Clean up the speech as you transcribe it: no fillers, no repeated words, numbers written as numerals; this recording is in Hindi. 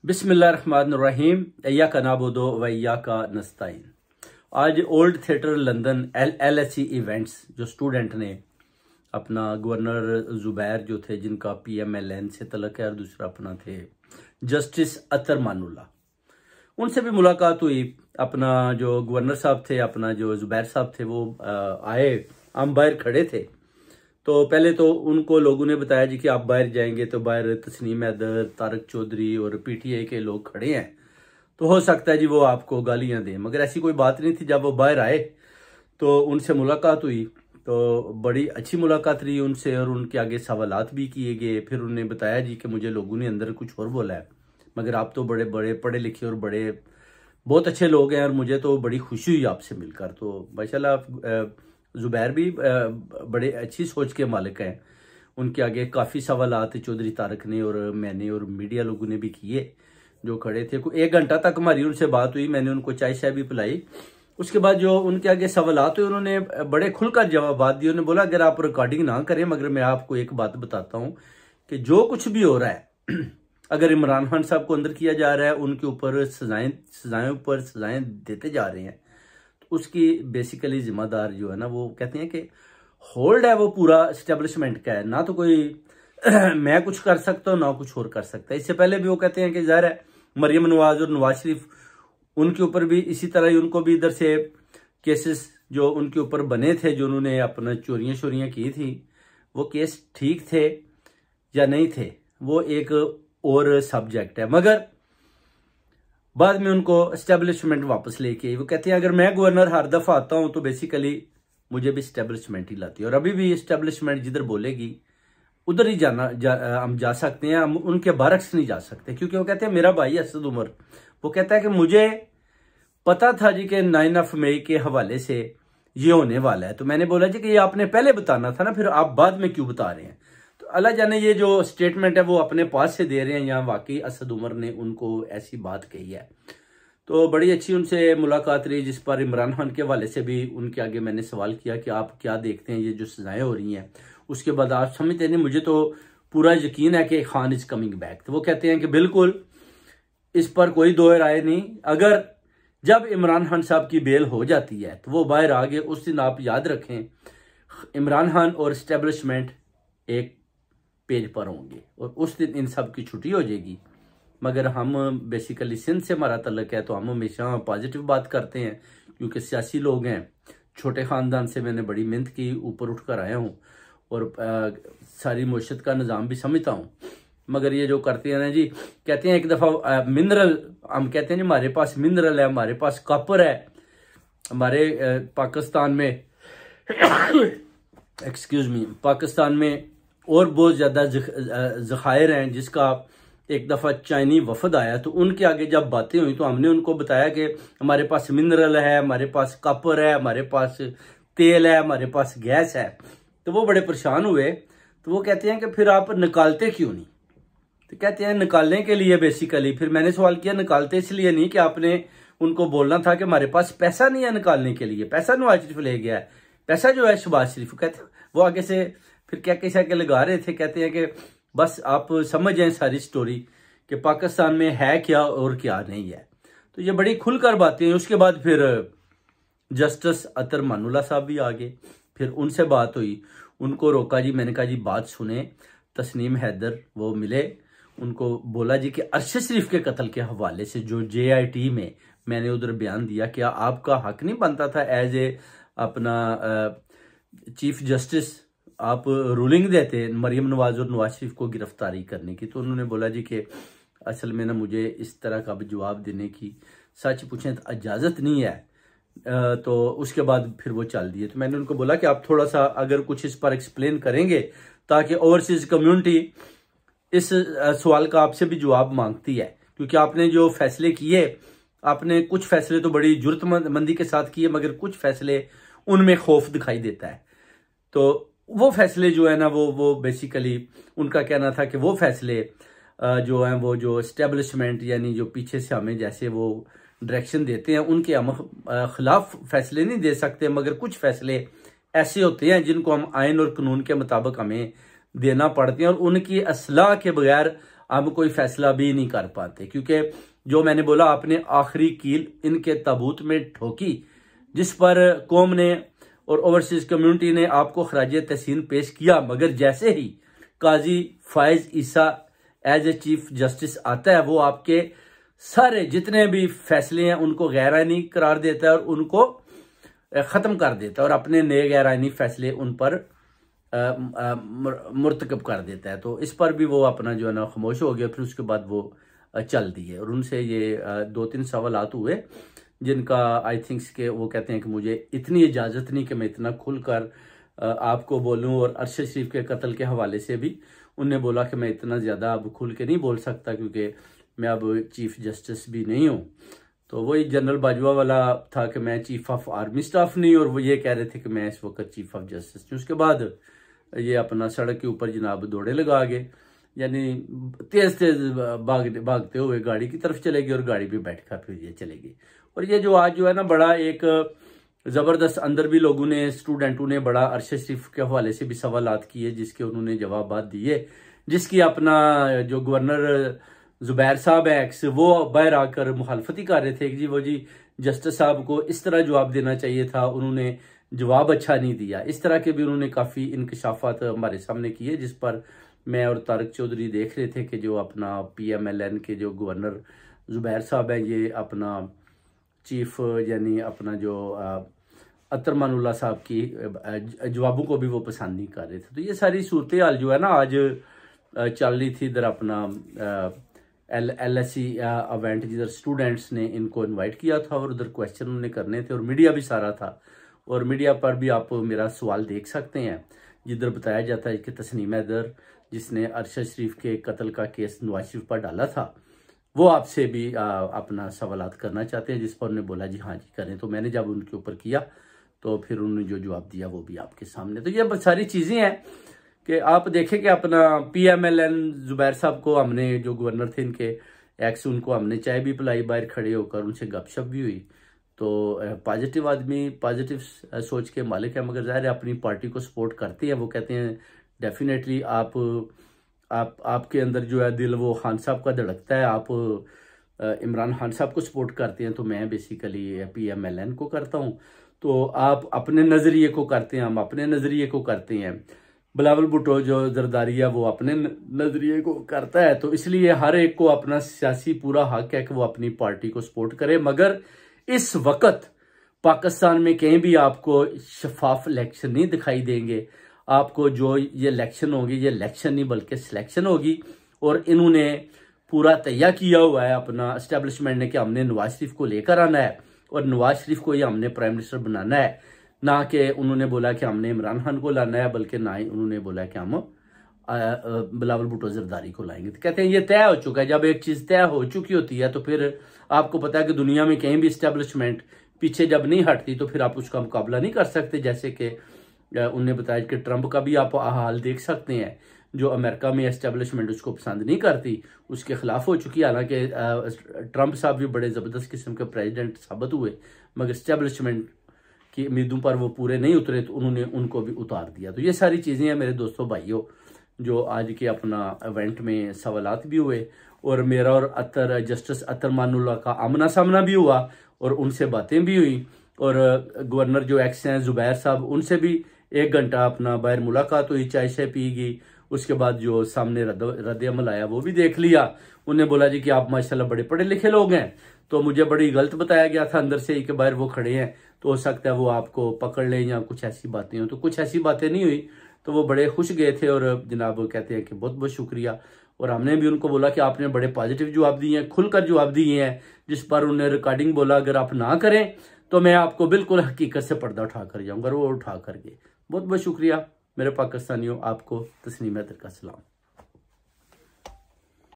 बिस्मिल्लाहिर्रहमानिर्रहीम इय्याका नअबुदु व इय्याका नस्तईन। आज old theatre London LSE events जो स्टूडेंट ने अपना गवर्नर जुबैर जो थे जिनका PMLN से तलक है और दूसरा अपना थे जस्टिस अतर मानुल्लाह, उनसे भी मुलाकात हुई। अपना जो गवर्नर साहब थे, अपना जो जुबैर साहब थे वो आए, हम बाहर खड़े थे। तो पहले तो उनको लोगों ने बताया जी कि आप बाहर जाएंगे तो बाहर तस्नीम हैदर, तारक चौधरी और PTI के लोग खड़े हैं, तो हो सकता है जी वो आपको गालियां दें, मगर ऐसी कोई बात नहीं थी। जब वो बाहर आए तो उनसे मुलाकात हुई, तो बड़ी अच्छी मुलाकात रही उनसे और उनके आगे सवालात भी किए गए। फिर उन्होंने बताया जी कि मुझे लोगों ने अंदर कुछ और बोला है, मगर आप तो बड़े बड़े पढ़े लिखे और बहुत अच्छे लोग हैं और मुझे तो बड़ी खुशी हुई आपसे मिलकर। तो माशाल्लाह जुबैर भी बड़े अच्छी सोच के मालिक हैं। उनके आगे काफ़ी सवालात चौधरी तारक ने और मैंने और मीडिया लोगों ने भी किए जो खड़े थे। 1 घंटा तक हमारी उनसे बात हुई, मैंने उनको चाय शाय भी पिलाई। उसके बाद जो उनके आगे सवालात हुए उन्होंने बड़े खुलकर जवाब दिए। उन्होंने बोला अगर आप रिकॉर्डिंग ना करें, मगर मैं आपको एक बात बताता हूँ कि जो कुछ भी हो रहा है अगर इमरान खान साहब को अंदर किया जा रहा है, उनके ऊपर सजाएं देते जा रहे हैं, उसकी बेसिकली जिम्मेदार जो है ना, वो कहते हैं कि होल्ड है वो पूरा एस्टेब्लिशमेंट का है, ना तो कोई मैं कुछ कर सकता हूँ ना कुछ और कर सकता है। इससे पहले भी वो कहते हैं कि ज़ाहिर है मरियम नवाज और नवाज शरीफ, उनके ऊपर भी इसी तरह ही उनको भी इधर से केसेस जो उनके ऊपर बने थे, जो उन्होंने अपना चोरियां की थी, वो केस ठीक थे या नहीं थे वो एक और सब्जेक्ट है। मगर बाद में उनको एस्टेब्लिशमेंट वापस लेके आई। वो कहते हैं अगर मैं गवर्नर हर दफा आता हूं तो बेसिकली मुझे भी एस्टेब्लिशमेंट ही लाती है, और अभी भी एस्टेब्लिशमेंट जिधर बोलेगी उधर ही हम जा सकते हैं, हम उनके बारक्स नहीं जा सकते। क्योंकि वो कहते हैं मेरा भाई असद उमर, वो कहता है कि मुझे पता था जी कि 9 मई के हवाले से ये होने वाला है, तो मैंने बोला जी कि ये आपने पहले बताना था ना, फिर आप बाद में क्यों बता रहे हैं। तो अल्लाह जाने ये जो स्टेटमेंट है वो अपने पास से दे रहे हैं या वाकई असद उमर ने उनको ऐसी बात कही है। तो बड़ी अच्छी उनसे मुलाकात रही, जिस पर इमरान खान के हवाले से भी उनके आगे मैंने सवाल किया कि आप क्या देखते हैं ये जो सजाएं हो रही हैं, उसके बाद आप समझते हैं मुझे तो पूरा यकीन है कि खान इज कमिंग बैक। तो वो कहते हैं कि बिल्कुल इस पर कोई दो राय नहीं, अगर जब इमरान खान साहब की बेल हो जाती है तो वो बाहर आ गए, उस दिन आप याद रखें इमरान खान और एस्टेब्लिशमेंट एक पेज पर होंगे और उस दिन इन सब की छुट्टी हो जाएगी। मगर हम बेसिकली सिंध से हमारा तल्लक है तो हम हमेशा पॉजिटिव बात करते हैं, क्योंकि सियासी लोग हैं, छोटे ख़ानदान से मैंने बड़ी मेहनत की, ऊपर उठ कर आया हूँ और सारी मुआशरत का निज़ाम भी समझता हूँ। मगर ये जो करते हैं ना जी, कहते हैं एक दफ़ा मिनरल, हम कहते हैं जी हमारे पास मिनरल है, हमारे पास कॉपर है, हमारे पाकिस्तान में एक्सक्यूज मी, पाकिस्तान में और बहुत ज़्यादा ज़खायर हैं, जिसका एक दफ़ा चाइनी वफद आया तो उनके आगे जब बातें हुई तो हमने उनको बताया कि हमारे पास मिनरल है, हमारे पास कॉपर है, हमारे पास तेल है, हमारे पास गैस है। तो वो बड़े परेशान हुए। तो वो कहते हैं कि फिर आप निकालते क्यों नहीं। तो कहते हैं निकालने के लिए बेसिकली। फिर मैंने सवाल किया निकालते इसलिए नहीं कि आपने उनको बोलना था कि हमारे पास पैसा नहीं है निकालने के लिए, पैसा नवाज शरीफ ले गया है, पैसा जो है शहबाज शरीफ। कहते वो आगे से फिर क्या कैसा के लगा रहे थे, कहते हैं कि बस आप समझ जाएं सारी स्टोरी कि पाकिस्तान में है क्या और क्या नहीं है। तो ये बड़ी खुलकर बातें हैं। उसके बाद फिर जस्टिस अतर मानुल्लाह साहब भी आ गए, फिर उनसे बात हुई, उनको रोका जी, मैंने कहा जी बात सुने। तस्नीम हैदर वो मिले, उनको बोला जी कि अरशद शरीफ के कत्ल के हवाले से जो JIT में मैंने उधर बयान दिया, क्या आपका हक नहीं बनता था एज ए अपना चीफ जस्टिस आप रूलिंग देते मरियम नवाज और नवाज शरीफ को गिरफ्तारी करने की। तो उन्होंने बोला जी कि असल में ना मुझे इस तरह का जवाब देने की सच पूछें तो इजाज़त नहीं है। तो उसके बाद फिर वो चल दिए। तो मैंने उनको बोला कि आप थोड़ा सा अगर कुछ इस पर एक्सप्लेन करेंगे, ताकि ओवरसीज कम्युनिटी इस सवाल का आपसे भी जवाब मांगती है, क्योंकि आपने जो फैसले किए, आपने कुछ फैसले तो बड़ी जुर्रतमंदी के साथ किए, मगर कुछ फैसले उनमें खौफ दिखाई देता है। तो वो फैसले जो है ना वो बेसिकली उनका कहना था कि वो फैसले जो हैं वो जो एस्टेब्लिशमेंट यानी जो पीछे से हमें जैसे वो डायरेक्शन देते हैं उनके हम खिलाफ फैसले नहीं दे सकते, मगर कुछ फैसले ऐसे होते हैं जिनको हम आइन और कानून के मुताबिक हमें देना पड़ते हैं, और उनकी असलाह के बगैर हम कोई फैसला भी नहीं कर पाते, क्योंकि जो मैंने बोला आपने आखिरी कील इनके ताबूत में ठोकी, जिस पर कौम ने और ओवरसीज कम्युनिटी ने आपको खराज तहसीन पेश किया, मगर जैसे ही काजी फायज ईसा एज ए चीफ जस्टिस आता है वो आपके सारे जितने भी फैसले हैं उनको गैर आईनी करार देता है और उनको ख़त्म कर देता है और अपने नए गैर आईनी फैसले उन पर मुर्तकब कर देता है। तो इस पर भी वो अपना जो है ना खामोश हो गया। फिर उसके बाद वो चल दिए और उनसे ये 2-3 सवालात हुए जिनका आई थिंक्स के वो कहते हैं कि मुझे इतनी इजाज़त नहीं कि मैं इतना खुलकर आपको बोलूं, और अरशद शरीफ के कत्ल के हवाले से भी उनने बोला कि मैं इतना ज़्यादा अब खुल के नहीं बोल सकता क्योंकि मैं अब चीफ जस्टिस भी नहीं हूँ। तो वही जनरल बाजवा वाला था कि मैं चीफ ऑफ आर्मी स्टाफ नहीं, और वो ये कह रहे थे कि मैं इस वक्त चीफ ऑफ जस्टिस नहीं। उसके बाद ये अपना सड़क के ऊपर जनाब दौड़े लगा गए, यानी तेज तेज भागते हुए गाड़ी की तरफ चले गए और गाड़ी में बैठकर फिर ये चले गए। और ये जो आज जो है ना बड़ा एक ज़बरदस्त, अंदर भी लोगों ने स्टूडेंटों ने बड़ा अरशद शरीफ के हवाले से भी सवालात किए जिसके उन्होंने जवाब दिए, जिसकी अपना जो गवर्नर जुबैर साहब है एक्स वो बाहर आकर मुखालफती कर रहे थे कि जी वो जी जस्टिस साहब को इस तरह जवाब देना चाहिए था, उन्होंने जवाब अच्छा नहीं दिया। इस तरह के भी उन्होंने काफ़ी इंकशाफात हमारे सामने किए, जिस पर मैं और तारक चौधरी देख रहे थे कि जो अपना PMLN के जो गवर्नर जुबैर साहब हैं ये अपना चीफ यानी अपना जो अतरमानुल्लाह साहब की जवाबों को भी वो पसंद नहीं कर रहे थे। तो ये सारी सूरत हाल जो है ना आज चल रही थी इधर अपना LSE इवेंट, जिधर स्टूडेंट्स ने इनको इनवाइट किया था और उधर क्वेश्चन उन्हें करने थे और मीडिया भी सारा था। और मीडिया पर भी आप मेरा सवाल देख सकते हैं जिधर बताया जाता है कि तस्नीम हैदर जिसने अरशद शरीफ के कत्ल का केस नवाज शरीफ पर डाला था वो आपसे भी अपना सवालात करना चाहते हैं, जिस पर उन्होंने बोला जी हाँ जी करें। तो मैंने जब उनके ऊपर किया तो फिर उन्होंने जो जवाब दिया वो भी आपके सामने। तो ये सारी चीज़ें हैं कि आप देखें कि अपना PMLN जुबैर साहब को हमने जो गवर्नर थे इनके एक्स उनको हमने चाय भी पिलाई, बाहर खड़े होकर उनसे गपशप भी हुई। तो पॉजिटिव आदमी पॉजिटिव सोच के मालिक है, मगर ज़ाहिर है अपनी पार्टी को सपोर्ट करते हैं। वो कहते हैं डेफिनेटली आपके अंदर जो है दिल वो खान साहब का धड़कता है, आप इमरान खान साहब को सपोर्ट करते हैं, तो मैं बेसिकली PMLN को करता हूँ। तो आप अपने नज़रिए को करते हैं, हम अपने नज़रिए को करते हैं। बिलावल भुट्टो जो जरदारी है वो अपने नज़रिए को करता है। तो इसलिए हर एक को अपना सियासी पूरा हक है कि वो अपनी पार्टी को सपोर्ट करे, मगर इस वक्त पाकिस्तान में कहीं भी आपको शफाफ इलेक्शन नहीं दिखाई देंगे। आपको जो ये इलेक्शन होगी ये इलेक्शन नहीं बल्कि सिलेक्शन होगी, और इन्होंने पूरा तैयार किया हुआ है अपना एस्टेब्लिशमेंट ने कि हमने नवाज शरीफ को लेकर आना है और नवाज शरीफ को ही हमने प्राइम मिनिस्टर बनाना है। ना कि उन्होंने बोला कि हमने इमरान खान को लाना है, बल्कि ना ही उन्होंने बोला कि हम बिलावल भुट्टो जरदारी को लाएंगे। तो कहते हैं ये तय हो चुका है। जब एक चीज़ तय हो चुकी होती है तो फिर आपको पता है कि दुनिया में कहीं भी इस्टेब्लिशमेंट पीछे जब नहीं हटती तो फिर आप उसका मुकाबला नहीं कर सकते। जैसे कि उन्होंने बताया कि ट्रंप का भी आप हाल देख सकते हैं, जो अमेरिका में एस्टेब्लिशमेंट उसको पसंद नहीं करती उसके खिलाफ हो चुकी है। हालांकि ट्रंप साहब भी बड़े ज़बरदस्त किस्म के प्रेसिडेंट साबित हुए, मगर एस्टेब्लिशमेंट की उम्मीदों पर वो पूरे नहीं उतरे तो उन्होंने उनको भी उतार दिया। तो ये सारी चीज़ें हैं मेरे दोस्तों भाइयों जो आज के अपना इवेंट में सवालात भी हुए, और मेरा और जस्टिस अतरमानुल्लाह का आमना सामना भी हुआ और उनसे बातें भी हुई। और गवर्नर जो एक्स हैं जुबैर साहब उनसे भी 1 घंटा अपना बाहर मुलाकात हुई, चाय शाय पी गई। उसके बाद जो सामने रद्द अमल आया वो भी देख लिया। उन्हें बोला जी कि आप माशाल्लाह बड़े पढ़े लिखे लोग हैं, तो मुझे बड़ी गलत बताया गया था अंदर से ही कि बाहर वो खड़े हैं तो हो सकता है वो आपको पकड़ लें या कुछ ऐसी बातें हो। तो कुछ ऐसी बातें नहीं हुई, तो वो बड़े खुश गए थे और जनाब कहते हैं कि बहुत बहुत शुक्रिया। और हमने भी उनको बोला कि आपने बड़े पॉजिटिव जवाब दिए हैं, खुलकर जवाब दिए हैं, जिस पर उन्हें रिकॉर्डिंग बोला अगर आप ना करें तो मैं आपको बिल्कुल हकीकत से पर्दा उठा कर जाऊंगा। वो उठा कर गए। बहुत बहुत शुक्रिया मेरे पाकिस्तानियों, आपको तस्नीम हैदर का सलाम।